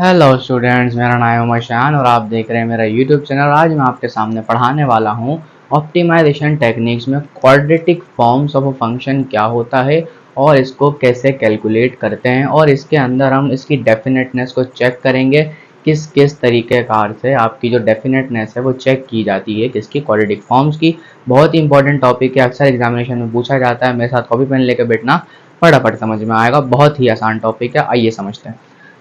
Hello students, मेरा नाम है उमर शान और आप देख रहे हैं मेरा यूट्यूब चैनल। आज मैं आपके सामने पढ़ाने वाला हूं ऑप्टिमाइजेशन टेक्निक्स में quadratic forms of a function क्या होता है और इसको कैसे कैलकुलेट करते हैं, और इसके अंदर हम इसकी डेफिनेटनेस को चेक करेंगे। किस किस तरीके कार से आपकी जो डेफिनेटनेस है वो चेक की जाती है किसकी, क्वाड्रेटिक फॉर्म्स की। बहुत ही इंपॉर्टेंट टॉपिक है, अक्सर एग्जामिनेशन में पूछा जाता है। मेरे साथ कॉपी पेन लेकर बैठना, फटाफट समझ में आएगा। बहुत ही आसान टॉपिक है, आइए समझते हैं।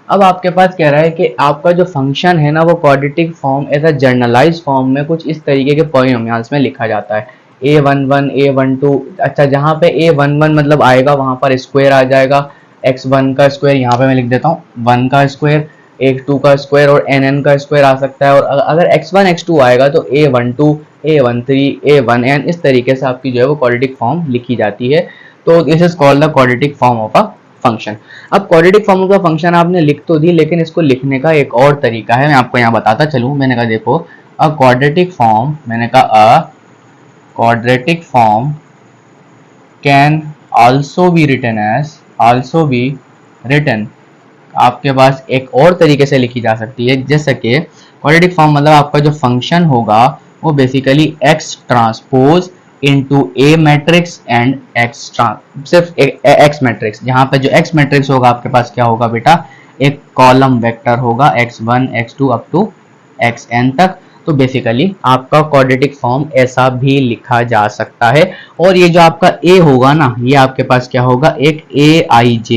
अब आपके पास कह रहा है कि आपका जो फंक्शन है ना वो quadratic form as a generalize form में कुछ इस तरीके के पॉलिनोमियल्स में लिखा जाता है। a11 a12, अच्छा जहाँ पे a11 मतलब आएगा वहाँ पर स्क्वायर आ जाएगा। x1 का स्क्वायर यहाँ पे मैं लिख देता हूँ 1 का स्क्वायर, x2 का स्क्वायर और nn का स्क्वायर आ सकता है। और अगर x1 x2 आएगा तो a12 a13 a1n, इस तरीके से आपकी जो है वो क्वाड्रेटिक फॉर्म लिखी जाती है। तो this is called the quadratic form of a function. अब क्वाड्रेटिक फॉर्म का फंक्शन आपने लिख तो दी, लेकिन इसको लिखने का एक और तरीका है, मैं आपको यहाँ बताता चलूँ। मैंने कहा देखो अ क्वाड्रेटिक फॉर्म, मैंने कहा a quadratic form can also be written आपके पास एक और तरीके से लिखी जा सकती है। जैसे कि क्वाड्रेटिक फॉर्म मतलब आपका जो फंक्शन होगा वो basically x transpose into A matrix and सिर्फ एक्स मैट्रिक्स। जहां पे जो एक्स मैट्रिक्स होगा आपके पास क्या होगा बेटा, एक कॉलम वेक्टर होगा x1 x2 up to xn तक। तो बेसिकली आपका क्वाड्रेटिक फॉर्म ऐसा भी लिखा जा सकता है। और ये जो आपका a होगा ना, ये आपके पास क्या होगा, एक aij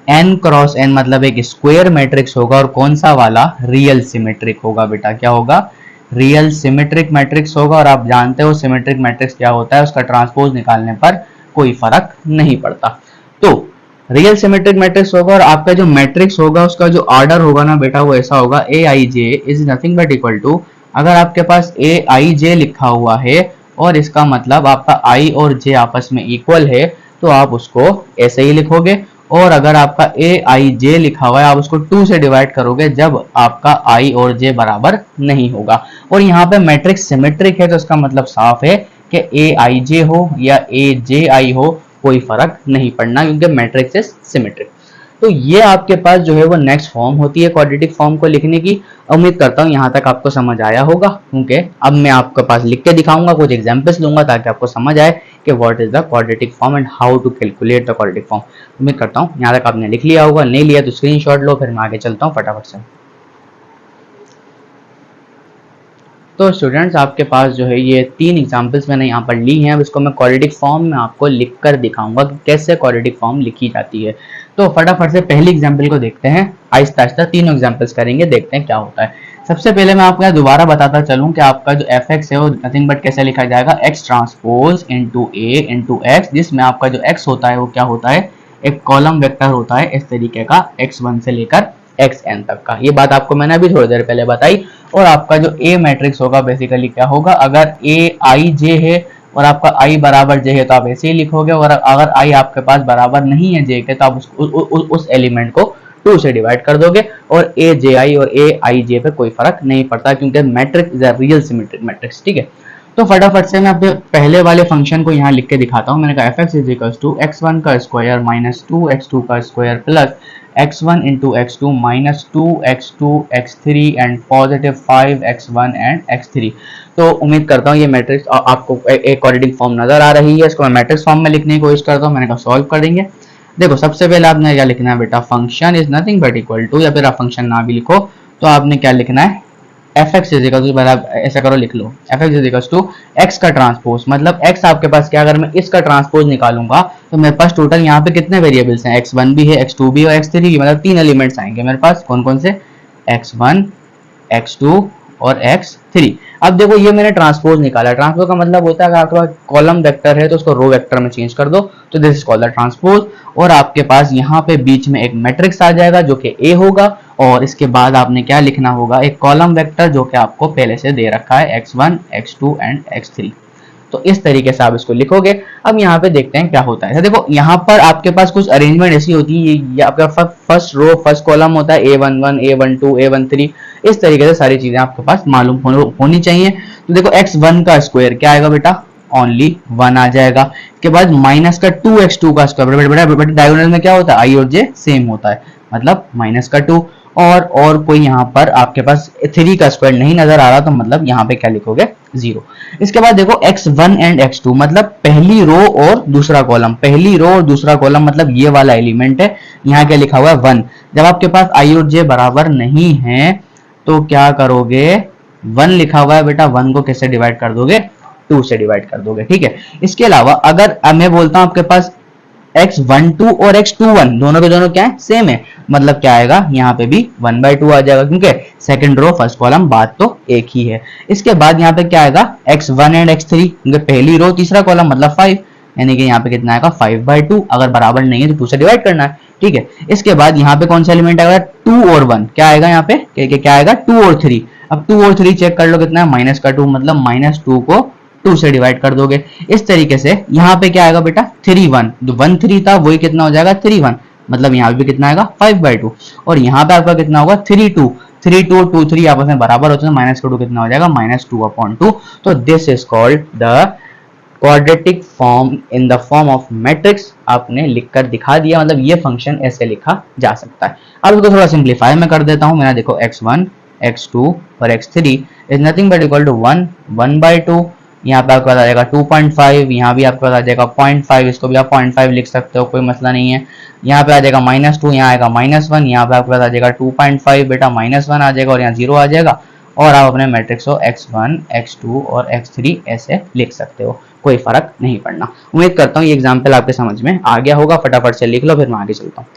n क्रॉस n मतलब एक स्क्वायर मैट्रिक्स होगा। और कौन सा वाला, रियल सिमेट्रिक होगा बेटा। क्या होगा, रियल सिमेट्रिक मैट्रिक्स होगा। और आप जानते हो सिमेट्रिक मैट्रिक्स क्या होता है, उसका ट्रांसपोज निकालने पर कोई फर्क नहीं पड़ता। तो रियल सिमेट्रिक मैट्रिक्स होगा और आपका जो मैट्रिक्स होगा उसका जो ऑर्डर होगा ना बेटा वो ऐसा होगा, A I J is nothing but equal to, अगर आपके पास ए आई जे लिखा हुआ है और इसका मतलब आपका आई और जे आपस में इक्वल है तो आप उसको ऐसे ही लिखोगे। और अगर आपका ए आई जे लिखा हुआ है आप उसको 2 से डिवाइड करोगे जब आपका आई और जे बराबर नहीं होगा। और यहाँ पे मैट्रिक्स सिमेट्रिक है तो इसका मतलब साफ है कि ए आई जे हो या ए जे आई हो कोई फर्क नहीं पड़ना, क्योंकि मैट्रिक्स इज सिमेट्रिक। तो ये आपके पास जो है वो नेक्स्ट फॉर्म होती है क्वाड्रेटिक फॉर्म को लिखने की। उम्मीद करता हूँ यहाँ तक आपको समझ आया होगा, क्योंकि अब मैं आपके पास लिख के दिखाऊंगा, कुछ एग्जांपल्स लूंगा ताकि आपको समझ आए कि what is the quadratic form and how to calculate the quadratic form. उम्मीद करता हूँ यहाँ तक आपने लिख लिया होगा, नहीं लिया तो स्क्रीनशॉट लो, फिर मैं आगे चलता हूँ फटाफट से। तो स्टूडेंट्स आपके पास जो है ये 3 एग्जांपल्स मैंने यहाँ पर ली हैं। अब इसको मैं क्वाड्रेटिक फॉर्म में आपको लिखकर दिखाऊंगा कि कैसे क्वाड्रेटिक फॉर्म लिखी जाती है। तो फटाफट से पहली एग्जांपल को देखते हैं, आहिस्ता आहिस्ता तीनों एग्जांपल्स करेंगे, देखते हैं क्या होता है। सबसे पहले मैं आपको दोबारा बताता चलूँ कि आपका जो एफ एक्स है वो नथिंग बट कैसे लिखा जाएगा, एक्स ट्रांसपोज इंटू ए इंटू एक्स, जिसमें आपका जो एक्स होता है वो क्या होता है, एक कॉलम वेक्टर होता है इस तरीके का, x1 से लेकर xn तक का। ये बात आपको मैंने अभी थोड़ी देर पहले बताई। और आपका जो ए मैट्रिक्स होगा बेसिकली क्या होगा, अगर ए आई जे है और आपका आई बराबर जे है तो आप ऐसे ही लिखोगे, और अगर आई आपके पास बराबर नहीं है जे के तो आप उस एलिमेंट को 2 से डिवाइड कर दोगे। और ए जे आई और ए आई जे पे कोई फर्क नहीं पड़ता, क्योंकि matrix is a real symmetric matrix. ठीक है, तो फटाफट से मैं अपने पहले वाले फंक्शन को यहाँ लिख के दिखाता हूँ। मैंने कहा F X is equals to x1 का स्क्वायर माइनस 2x2 का square plus x1 into x2 minus 2x2 x3 and positive 5x1 and x3। तो उम्मीद करता हूँ ये मैट्रिक्स आपको एक क्वाड्रेटिक फॉर्म नजर आ रही है। इसको मैं मैट्रिक्स फॉर्म में लिखने की कोशिश करता हूँ। मैंने कहा सॉल्व करेंगे। देखो सबसे पहले आपने क्या लिखना है बेटा, function is nothing but equal to, या फिर आप फंक्शन ना भी लिखो तो आपने क्या लिखना है, F X is equal to, ऐसा करो लिख लो, F X is equal to X का ट्रांसपोज, मतलब एक्स आपके पास क्या, अगर मैं इसका ट्रांसपोज निकालूंगा तो मेरे पास टोटल यहाँ पे कितने वेरिएबल्स हैं, x1 भी है, x2 भी और x3 भी, मतलब 3 एलिमेंट्स आएंगे मेरे पास। कौन कौन से, x1 x2 और x3। अब देखो ये मैंने ट्रांसपोज निकाला। ट्रांसपोज का मतलब होता है अगर आपके पास कॉलम वेक्टर है तो उसको रो वेक्टर में चेंज कर दो, तो this is called the transpose. और आपके पास यहाँ पे बीच में एक मैट्रिक्स आ जाएगा जो कि ए होगा, और इसके बाद आपने क्या लिखना होगा, एक कॉलम वेक्टर जो कि आपको पहले से दे रखा है, x1 x2 एंड x3। तो इस तरीके से आप इसको लिखोगे। अब यहाँ पे देखते हैं क्या होता है। देखो यहाँ पर आपके पास कुछ अरेंजमेंट ऐसी होती है, ये आपका फर्स्ट रो फर्स्ट कॉलम होता है, a11 a12 a13, इस तरीके से सारी चीजें आपके पास मालूम होनी चाहिए। तो देखो x1 का स्क्वायर क्या आएगा बेटा, ओनली 1 आ जाएगा। इसके बाद माइनस का 2x2 का स्क्वायर, डायगोनल में क्या होता है, आई और जे सेम होता है, मतलब माइनस का 2। और कोई यहाँ पर आपके पास 3 का स्क्वायर नहीं नजर आ रहा, तो मतलब यहाँ पे क्या लिखोगे 0। इसके बाद देखो x1 एंड x2 मतलब पहली रो और दूसरा कॉलम, पहली रो और दूसरा कॉलम मतलब ये वाला एलिमेंट है, यहाँ क्या लिखा हुआ है 1। जब आपके पास i और j बराबर नहीं है तो क्या करोगे, 1 लिखा हुआ है बेटा, 1 को कैसे डिवाइड कर दोगे, 2 से डिवाइड कर दोगे, ठीक है। इसके अलावा अगर मैं बोलता हूं आपके पास x12 और x21 दोनों के दोनों क्या है, सेम है, मतलब क्या आएगा, यहाँ पे भी 1/2 आ जाएगा, क्योंकि सेकंड रो फर्स्ट कॉलम बात तो एक ही है। इसके बाद यहाँ पे क्या आएगा, x1 एंड x3, क्योंकि पहली रो तीसरा कॉलम मतलब 5, यानी कि यहाँ पे कितना आएगा 5/2, अगर बराबर नहीं है तो 2 से डिवाइड करना है, ठीक है। इसके बाद यहाँ पे कौन सा एलिमेंट आएगा, 2 और 1, क्या आएगा यहाँ पे, क्या आएगा 2 और 3। अब 2 और 3 चेक कर लो कितना है, -2, मतलब -2 को 2 से डिवाइड कर दोगे। इस तरीके से यहाँ पे क्या आएगा बेटा 3 1, जो 1 3 था वही कितना हो जाएगा 3 1, मतलब यहाँ पे कितना आएगा 5/2, और यहाँ पे आपका कितना होगा 3 2, 3 2 2 3 आपस में बराबर होते हैं, -2 कितना हो जाएगा -2/2। तो this is called the quadratic form in the form of matrix, आपने लिखकर दिखा दिया, मतलब ये फंक्शन ऐसे लिखा जा सकता है। अब इसको थोड़ा सिंप्लीफाई में कर देता हूँ, मेरा देखो x1 x2 और x3 is nothing but equal to 1 1/2, यहाँ पे आपको आ जाएगा 2.5, यहाँ भी आपको आ जाएगा 0.5, इसको भी आप 0.5 लिख सकते हो, कोई मसला नहीं है। यहाँ पे आ जाएगा -2, यहाँ आएगा -1, यहाँ पे आपको आ जाएगा 2.5 बेटा -1 आ जाएगा, और यहाँ 0 आ जाएगा, और आप अपने मैट्रिक्स को x1 x2 और x3 ऐसे लिख सकते हो, कोई फर्क नहीं पड़ना। उम्मीद करता हूँ ये एग्जाम्पल आपके समझ में आ गया होगा, फटाफट से लिख लो फिर मैं आगे चलता हूँ।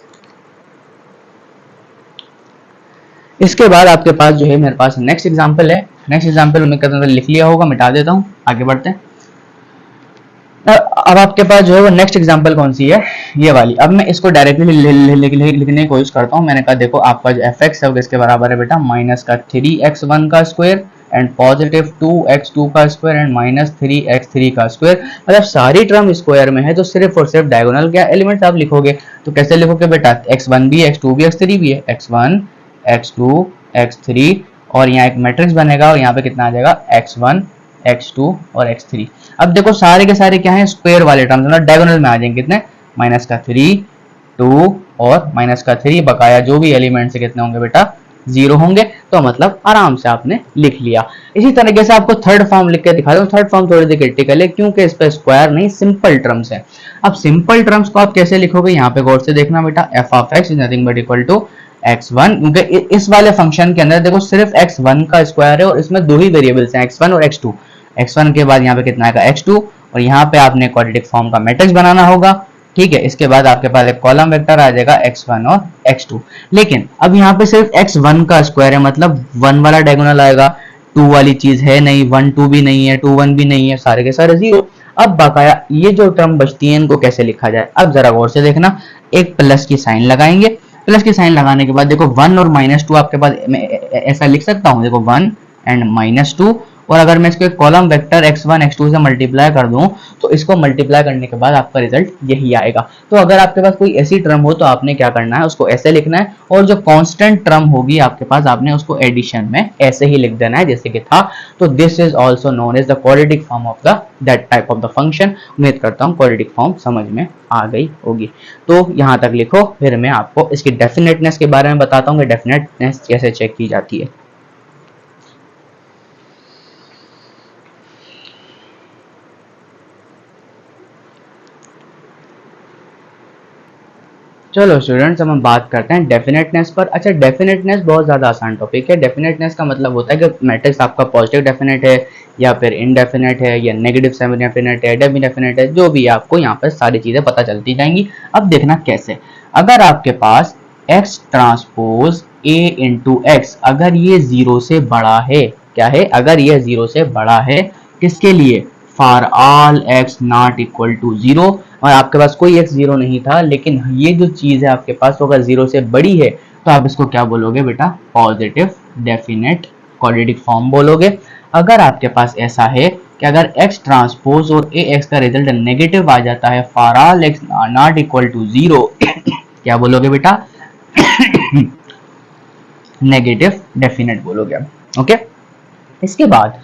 इसके बाद आपके पास जो है मेरे पास नेक्स्ट एग्जाम्पल है, नेक्स्ट एग्जाम्पल उम्मीद करता हूँ लिख लिया होगा, मिटा देता हूँ, आगे बढ़ते हैं। अब आपके पास जो है वो नेक्स्ट एग्जांपल कौन सी है, ये वाली। अब मैं इसको डायरेक्टली लिखने की कोशिश करता हूँ। मैंने कहा देखो आपका जो fx है वो किसके बराबर है बेटा, -3x1 का स्क्वायर एंड +2x2 का स्क्वायर एंड -3x3 का स्क्वायर, मतलब सारी टर्म स्क्वायर में है, तो सिर्फ और सिर्फ डायगोनल क्या एलिमेंट्स आप लिखोगे। तो कैसे लिखोगे बेटा, x1 भी x2 भी x3 भी है, x1 x2 x3, और यहाँ एक मैट्रिक्स बनेगा, और यहाँ पे कितना आ जाएगा x1 x2 और x3। अब देखो सारे के सारे क्या हैं, स्क्वायर वाले टर्म्स, मतलब डायगोनल में आ जाएंगे कितने, -3 2 और -3, बकाया जो भी एलिमेंट्स है कितने होंगे बेटा 0 होंगे। तो मतलब आराम से आपने लिख लिया। इसी तरीके से आपको थर्ड फॉर्म लिख के दिखा दूं। थर्ड फॉर्म थोड़ी सी क्रिटिकल है क्योंकि इस पे स्क्वायर नहीं सिंपल टर्म्स है। अब सिंपल टर्म्स को आप कैसे लिखोगे, यहाँ पे गौर से देखना बेटा, f(x) is nothing but equal to x1, क्योंकि इस वाले फंक्शन के अंदर देखो सिर्फ x1 का स्क्वायर है और इसमें दो ही वेरिएबल्स हैं, x1 और x2। x1 के बाद यहाँ पे कितना आएगा x2, और यहाँ पे आपने क्वाड्रेटिक फॉर्म का मैट्रिक्स बनाना होगा, ठीक है। इसके बाद आपके पास एक कॉलम वेक्टर आ जाएगा x1 और x2। लेकिन अब यहाँ पे सिर्फ x1 का स्क्वायर है, मतलब 1 वाला डायगोनल आएगा, 2 वाली चीज है नहीं, 1 2 भी नहीं है, 2 1 भी नहीं है, सारे के सारे 0। अब बकाया ये जो टर्म बचती है इनको कैसे लिखा जाए, अब जरा गौर से देखना, एक प्लस की साइन लगाएंगे। प्लस की साइन लगाने के बाद देखो 1 और -2 आपके पास, मैं ऐसा लिख सकता हूँ, देखो 1 एंड -2, और अगर मैं इसको एक कॉलम वेक्टर x1 x2 से मल्टीप्लाई कर दूं तो इसको मल्टीप्लाई करने के बाद आपका रिजल्ट यही आएगा। तो अगर आपके पास कोई ऐसी टर्म हो तो आपने क्या करना है, उसको ऐसे लिखना है, और जो कांस्टेंट टर्म होगी आपके पास आपने उसको एडिशन में ऐसे ही लिख देना है जैसे कि था। तो this is also known as the quadratic form of the that type of the function. उम्मीद करता हूँ क्वाड्रेटिक फॉर्म समझ में आ गई होगी। तो यहाँ तक लिखो, फिर मैं आपको इसकी डेफिनेटनेस के बारे में बताता हूँ कि डेफिनेटनेस कैसे चेक की जाती है। चलो स्टूडेंट्स, अब हम बात करते हैं डेफिनेटनेस पर। अच्छा, डेफिनेटनेस बहुत ज़्यादा आसान टॉपिक है। डेफिनेटनेस का मतलब होता है कि मैट्रिक्स आपका पॉजिटिव डेफिनेट है या फिर इनडेफिनेट है या नेगेटिव सेमी डेफिनेट है, डेफिनेट डेफिनेट है, जो भी आपको यहाँ पर सारी चीज़ें पता चलती जाएंगी। अब देखना कैसे, अगर आपके पास x transpose a into x, अगर ये 0 से बड़ा है, क्या है, अगर ये 0 से बड़ा है, किसके लिए, for all x not equal to 0, और आपके पास कोई x 0 नहीं था, लेकिन ये जो चीज है आपके पास अगर 0 से बड़ी है तो आप इसको क्या बोलोगे बेटा, पॉजिटिव डेफिनेट क्वाड्रेटिक फॉर्म बोलोगे। अगर आपके पास ऐसा है कि अगर x ट्रांसपोज और ax का रिजल्ट नेगेटिव आ जाता है, for all x not equal to 0, क्या बोलोगे बेटा, नेगेटिव डेफिनेट बोलोगे। ओके, इसके बाद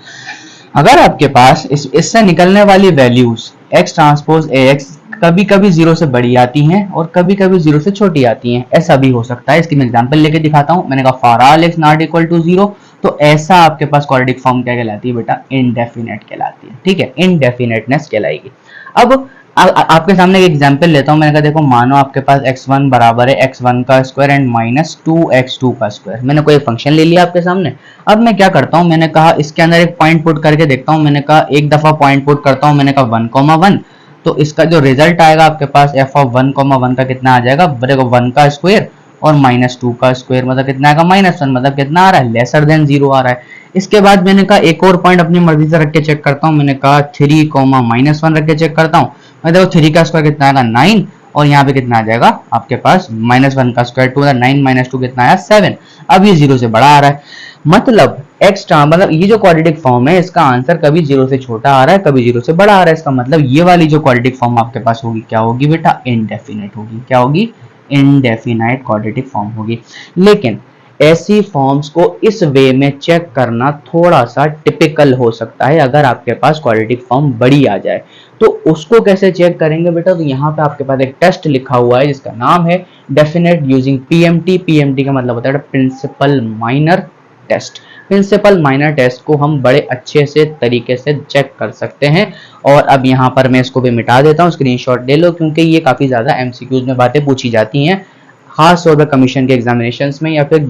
अगर आपके पास इससे निकलने वाली वैल्यूज x ट्रांसपोज ax कभी कभी जीरो से बड़ी आती हैं और कभी कभी जीरो से छोटी आती हैं, ऐसा भी हो सकता है। इसकी मैं एग्जांपल लेके दिखाता हूं। मैंने कहा for all x not equal to zero, तो ऐसा आपके पास क्वाड्रेटिक फॉर्म क्या कहलाती है बेटा, इनडेफिनेट कहलाती है। ठीक है, इनडेफिनेटनेस कहलाएगी। अब आपके सामने एक एग्जांपल लेता हूं। मैंने कहा देखो मानो आपके पास x1 बराबर है x1 का स्क्वायर एंड माइनस 2x2 का स्क्वायर। मैंने कोई फंक्शन ले लिया आपके सामने। अब मैं क्या करता हूं, मैंने कहा इसके अंदर एक पॉइंट पुट करके देखता हूं। मैंने कहा एक दफा पॉइंट पुट करता हूं, मैंने कहा 1,1, तो इसका जो रिजल्ट आएगा आपके पास f ऑफ 1,1 का कितना आ जाएगा, देखो 1 का स्क्वायर और माइनस 2 का स्क्वायर मतलब कितना आएगा, -1, मतलब कितना आ रहा है, लेसर देन 0 आ रहा है। इसके बाद मैंने कहा एक और पॉइंट अपनी मर्जी से रख के चेक करता हूं। मैंने कहा 3, -1 रख के चेक करता हूं। मैं देखो 3 का स्क्वायर कितना आएगा 9, और यहाँ पे कितना आ जाएगा आपके पास -1 का स्क्वायर 2, 9 - 2 कितना आया 7। अब ये 0 से बड़ा आ रहा है, मतलब एक्स्ट्रा, मतलब ये जो क्वाड्रेटिक फॉर्म है इसका आंसर कभी 0 से छोटा आ रहा है, कभी 0 से बड़ा आ रहा है। इसका मतलब ये वाली जो क्वाड्रेटिक फॉर्म आपके पास होगी क्या होगी बेटा, इनडेफिनेट होगी। क्या होगी, इनडेफिनाइट क्वाड्रेटिक फॉर्म होगी। लेकिन ऐसी फॉर्म्स को इस वे में चेक करना थोड़ा सा टिपिकल हो सकता है। अगर आपके पास क्वाड्रेटिक फॉर्म बड़ी आ जाए तो उसको कैसे चेक करेंगे बेटा, तो यहाँ पे आपके पास एक टेस्ट लिखा हुआ है जिसका नाम है डेफिनेट यूजिंग पीएमटी। पीएमटी का मतलब होता है principal minor test. Principal minor test को हम बड़े अच्छे से तरीके से चेक कर सकते हैं। और अब यहाँ पर मैं इसको भी मिटा देता हूँ, स्क्रीनशॉट ले लो, क्योंकि ये काफी ज्यादा एमसीक्यूज में बातें पूछी जाती हैं, खास तौर पर कमीशन के एग्जामिनेशंस में या फिर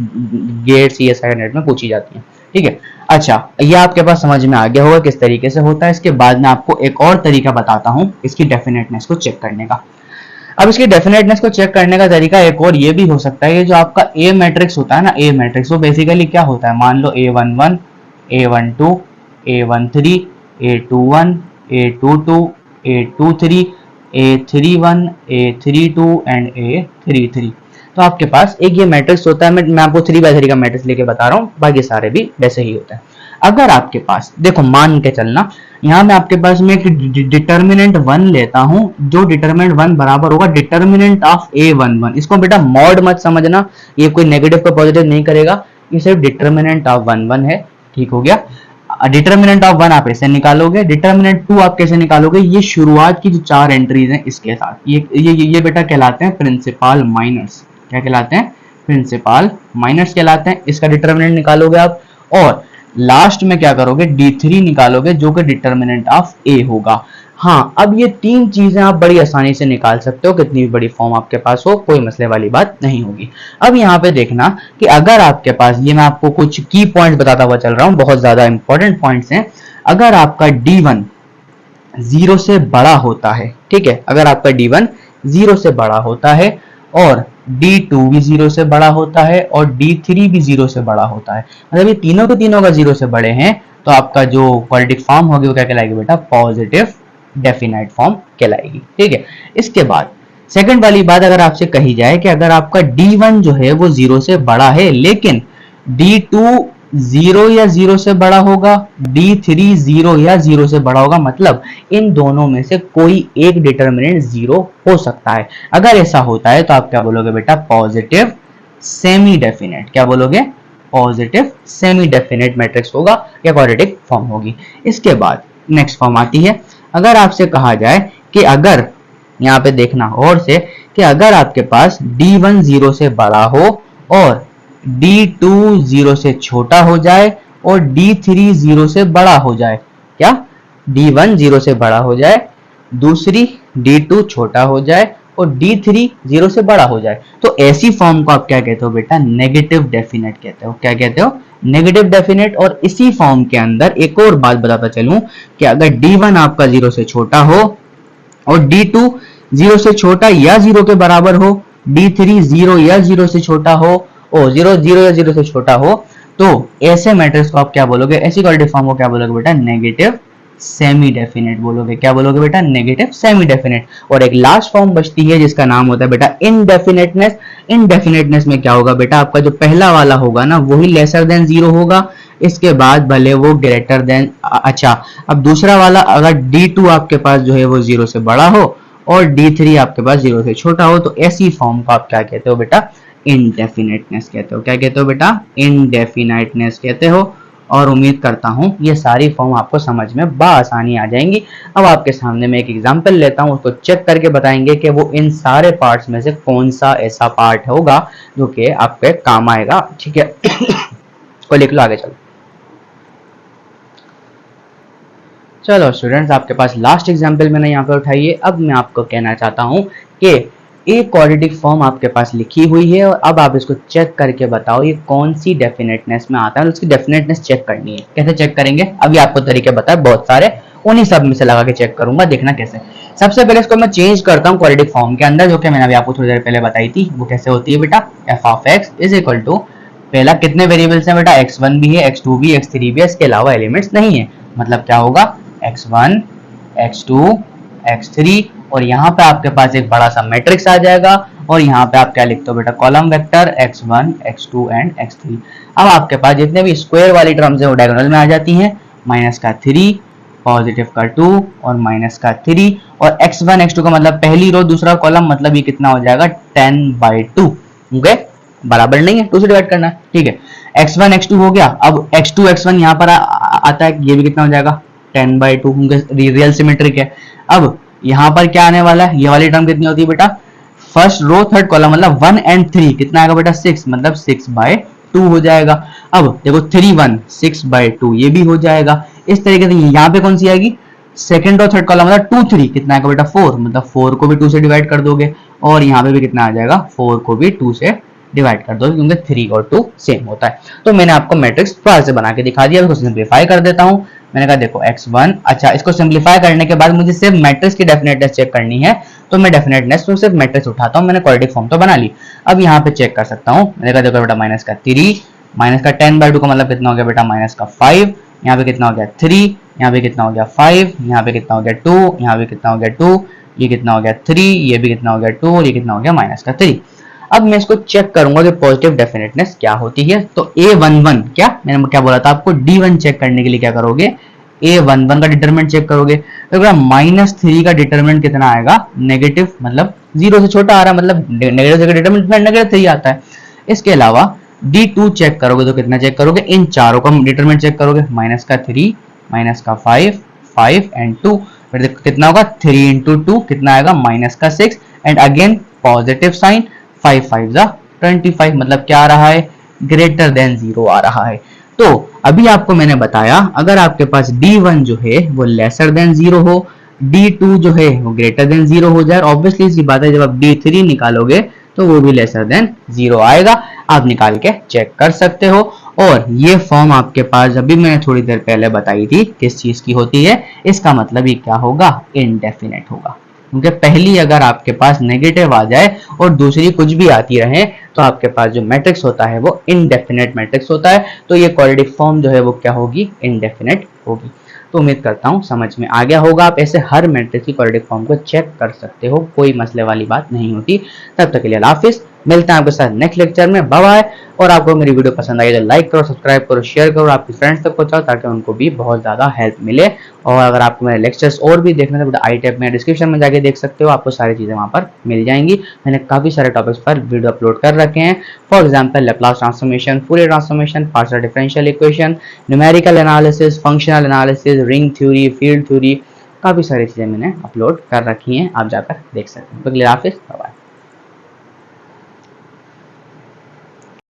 गेट सीएसआई नेट में पूछी जाती हैं। ठीक है, अच्छा ये आपके पास समझ में आ गया होगा किस तरीके से होता है। इसके बाद मैं आपको एक और तरीका बताता हूँ इसकी डेफिनेटनेस को चेक करने का। अब इसकी डेफिनेटनेस को चेक करने का तरीका एक और ये भी हो सकता है, ये जो आपका ए मैट्रिक्स होता है ना, ए मैट्रिक्स, वो बेसिकली क्या होता है, मान लो A11, A12, A13, A21, A22, A23, A31, A32 and A33। तो आपके पास एक ये मैट्रिक्स होता है। मैं आपको 3x3 का मैट्रिक्स लेके बता रहा हूँ, बाकी सारे भी वैसे ही होता है। अगर आपके पास देखो मान के चलना, यहाँ में आपके पास मैं एक डिटर्मिनेंट 1 लेता हूँ, जो डिटर्मिनेंट 1 बराबर होगा डिटर्मिनेंट ऑफ A11। इसको बेटा मॉड मत समझना, ये कोई नेगेटिव का पॉजिटिव नहीं करेगा, ये सिर्फ डिटर्मिनेंट ऑफ 1 है। ठीक हो गया, डिटर्मिनेंट ऑफ 1 आप ऐसे निकालोगे, डिटर्मिनेंट 2 आप कैसे निकालोगे, ये शुरुआत की जो 4 एंट्रीज हैं इसके साथ, ये बेटा कहलाते हैं प्रिंसिपल माइनर्स। क्या कहलाते हैं, प्रिंसिपल माइनर्स कहलाते हैं। इसका डिटर्मिनेंट निकालोगे आप, और लास्ट में क्या करोगे, D3 निकालोगे जो कि डिटर्मिनेंट ऑफ A होगा। हाँ, अब ये 3 चीजें आप बड़ी आसानी से निकाल सकते हो, कितनी भी बड़ी फॉर्म आपके पास हो, कोई मसले वाली बात नहीं होगी। अब यहाँ पे देखना कि अगर आपके पास, ये मैं आपको कुछ की पॉइंट्स बताता हुआ चल रहा हूँ, बहुत ज्यादा इंपॉर्टेंट पॉइंट्स हैं। अगर आपका D1 0 से बड़ा होता है, ठीक है, अगर आपका D1 0 से बड़ा होता है और D2 भी 0 से बड़ा होता है और D3 भी 0 से बड़ा होता है, मतलब ये तीनों के तीनों का 0 से बड़े हैं, तो आपका जो क्वाड्रेटिक फॉर्म होगी वो क्या कहलाएगी बेटा, पॉजिटिव डेफिनाइट फॉर्म कहलाएगी। ठीक है, इसके बाद सेकंड वाली बात अगर आपसे कही जाए कि अगर आपका D1 जो है वो 0 से बड़ा है, लेकिन D2 0 या 0 से बड़ा होगा, D3 0 या 0 से बड़ा होगा, मतलब इन दोनों में से कोई एक डिटर्मिनेंट 0 हो सकता है। अगर ऐसा होता है तो आप क्या बोलोगे बेटा, पॉजिटिव सेमी डेफिनेट। क्या बोलोगे, पॉजिटिव सेमी डेफिनेट मैट्रिक्स होगा या क्वाड्रेटिक फॉर्म होगी। इसके बाद नेक्स्ट फॉर्म आती है, अगर आपसे कहा जाए कि अगर, यहाँ पे देखना और से, कि अगर आपके पास D1 0 से बड़ा हो और D2 0 से छोटा हो जाए और D3 0 से बड़ा हो जाए, क्या, D1 0 से बड़ा हो जाए, दूसरी D2 छोटा हो जाए और D3 0 से बड़ा हो जाए, तो ऐसी फॉर्म को आप क्या कहते हो बेटा, नेगेटिव डेफिनेट कहते हो। क्या कहते हो, नेगेटिव डेफिनेट। और इसी फॉर्म के अंदर एक और बात बताता चलूं कि अगर D1 आपका 0 से छोटा हो और D2 0 से छोटा या 0 के बराबर हो, D3 0 या 0 से छोटा हो और 0 या 0 से छोटा हो, तो ऐसे मैट्रिक्स को आप क्या बोलोगे, ऐसी क्वाड्रेटिक फॉर्म को क्या बोलोगे बेटा, नेगेटिव सेमी डेफिनेट बोलोगे। क्या बोलोगे बेटा, नेगेटिव सेमी डेफिनेट। और एक लास्ट फॉर्म बचती है जिसका नाम होता है बेटा इनडेफिनेटनेस। इनडेफिनेटनेस में क्या होगा बेटा, आपका जो पहला वाला होगा ना वही लेसर देन 0 होगा, इसके बाद भले वो ग्रेटर देन, अच्छा अब दूसरा वाला अगर D2 आपके पास जो है वो 0 से बड़ा हो और D3 आपके पास 0 से छोटा हो, तो ऐसी फॉर्म को आप क्या कहते हो बेटा, इनडेफिनेटनेस कहते हो। क्या कहते हो बेटा, इनडेफिनाइटनेस कहते हो। और उम्मीद करता हूँ ये सारी फॉर्म आपको समझ में बआसानी आ जाएंगी। अब आपके सामने मैं एक एग्जांपल लेता हूँ, उसको चेक करके बताएंगे कि वो इन सारे पार्ट्स में से कौन सा ऐसा पार्ट होगा जो कि आपके काम आएगा। ठीक है, को लिख लो, आगे चलो। चलो स्टूडेंट्स, आपके पास लास्ट एग्जाम्पल मैंने यहाँ पे उठाई है। अब मैं आपको कहना चाहता हूँ कि एक क्वाड्रेटिक फॉर्म आपके पास लिखी हुई है और अब आप इसको चेक करके बताओ ये कौन सी डेफिनेटनेस में आता है। उसकी डेफिनेटनेस चेक करनी है। कैसे चेक करेंगे? अभी आपको तरीके बताए बहुत सारे, उन्हीं सब में से लगा के चेक करूंगा, देखना कैसे। सबसे पहले इसको मैं चेंज करता हूँ क्वाड्रेटिक फॉर्म के अंदर, जो कि मैंने अभी आपको थोड़ी देर पहले बताई थी। वो कैसे होती है बेटा? F of x is equal to, पहला कितने वेरिएबल्स हैं बेटा? x1 भी है, x2 भी, x3 भी है, इसके अलावा एलिमेंट्स नहीं है। मतलब क्या होगा? x1, x2, x3 और यहाँ पे आपके पास एक बड़ा सा मैट्रिक्स आ जाएगा और यहाँ पे आप क्या लिखते हो बेटा? Column vector x1, x2 and x3। अब आपके पास जितने भी स्क्वायर वाली टर्म्स है वो डायगोनल में आ जाती हैं। माइनस का 3, पॉजिटिव का 2 और माइनस का 3 और x1 x2 का मतलब पहली रो दूसरा कॉलम, मतलब ये कितना हो जाएगा? 10/2। ओके, बराबर नहीं है, 2 से डिवाइड करना है। ठीक है, x1 x2 हो गया। अब x2 x1 यहाँ पर आता है, ये भी कितना हो जाएगा? 10/2। रियल सिमेट्रिक है। अब यहाँ पर क्या आने वाला है? ये वाली टर्म कितनी होती है बेटा? फर्स्ट रो थर्ड कॉलम मतलब 1 एंड 3 कितना आएगा बेटा? 6, मतलब 6/2 हो जाएगा। अब देखो 3 1 6/2 ये भी हो जाएगा। इस तरीके से यहाँ पे कौन सी आएगी? सेकंड और थर्ड कॉलम मतलब 2 3 कितना आएगा बेटा? 4, मतलब 4 को भी 2 से डिवाइड कर दोगे और यहाँ पे भी कितना आ जाएगा? 4 को भी 2 से डिवाइड कर दो, क्योंकि 3 और 2 सेम होता है। तो मैंने आपको मैट्रिक्स थोड़ा से बना के दिखा दिया। इसको सिंप्लीफाई कर देता हूँ। मैंने कहा देखो x1, अच्छा इसको सिंप्लीफाई करने के बाद मुझे सिर्फ मैट्रिक्स की डेफिनेटनेस चेक करनी है, तो मैं डेफिनेटनेस में सिर्फ मैट्रिक्स उठाता हूँ। मैंने क्वाड्रेटिक फॉर्म तो बना ली। अब यहाँ पे चेक कर सकता हूँ। मैंने कहा देखो बेटा माइनस का 3, माइनस का 10/2 का मतलब कितना हो गया बेटा? माइनस का 5, यहाँ पे कितना हो गया? 3, यहाँ पे कितना हो गया? 5, यहाँ पे कितना हो गया? 2, यहाँ पे कितना हो गया? 2, ये कितना हो गया? 3, ये भी कितना हो गया? 2 और ये कितना हो गया? माइनस का 3। अब मैं इसको चेक करूंगा कि पॉजिटिव डेफिनेटनेस क्या होती है। तो A11 क्या, मैंने क्या बोला था आपको? D1 चेक करने के लिए क्या करोगे? A11 का डिटरमिनेंट चेक करोगे। तो -3 का डिटरमिनेंट कितना आएगा? नेगेटिव, मतलब 0 से छोटा आ रहा है, मतलब नेगेटिव से डिटरमिनेंट -3 आता है। इसके अलावा D2 चेक करोगे तो कितना चेक करोगे? इन चारों का डिटरमिनेंट चेक करोगे। माइनस का 3, माइनस का 5, 5 एंड 2, फिर कितना होगा? 3 × 2 कितना आएगा? माइनस का 6 एंड अगेन पॉजिटिव साइन, 5 5 25, मतलब क्या आ रहा है? ग्रेटर देन 0 आ रहा है। तो अभी आपको मैंने बताया, अगर आपके पास D1 जो है वो लेसर देन 0 हो, D2 जो है वो ग्रेटर देन 0 हो जाए, ऑब्वियसली सी बात है जब आप D3 निकालोगे तो वो भी लेसर देन 0 आएगा। आप निकाल के चेक कर सकते हो। और ये फॉर्म आपके पास अभी मैंने थोड़ी देर पहले बताई थी किस चीज की होती है। इसका मतलब ये क्या होगा? इनडेफिनेट होगा। क्योंकि पहली अगर आपके पास नेगेटिव आ जाए और दूसरी कुछ भी आती रहे तो आपके पास जो मैट्रिक्स होता है वो इनडेफिनेट मैट्रिक्स होता है। तो ये क्वाड्रेटिक फॉर्म जो है वो क्या होगी? इनडेफिनेट होगी। तो उम्मीद करता हूँ समझ में आ गया होगा। आप ऐसे हर मैट्रिक्स की क्वाड्रेटिक फॉर्म को चेक कर सकते हो, कोई मसले वाली बात नहीं होती। तब तक के लिए अल्लाह हाफिज, मिलते हैं आपके साथ नेक्स्ट लेक्चर में। Bye bye. और आपको मेरी वीडियो पसंद आई तो लाइक करो, सब्सक्राइब करो, शेयर करो, आपके फ्रेंड्स तक पहुंचाओ ताकि उनको भी बहुत ज़्यादा हेल्प मिले। और अगर आपको मेरे लेक्चर्स और भी देखना है तो आई टैब में डिस्क्रिप्शन में जाके देख सकते हो, आपको सारी चीज़ें वहाँ पर मिल जाएंगी। मैंने काफ़ी सारे टॉपिक्स पर वीडियो अपलोड कर रखे हैं। For example Laplace transformation, Fourier transformation, partial differential equation, numerical analysis, functional analysis, ring theory, field theory, काफ़ी सारी चीज़ें मैंने अपलोड कर रखी हैं, आप जाकर देख सकते हैं। तो अगले हाफिज़, बाय।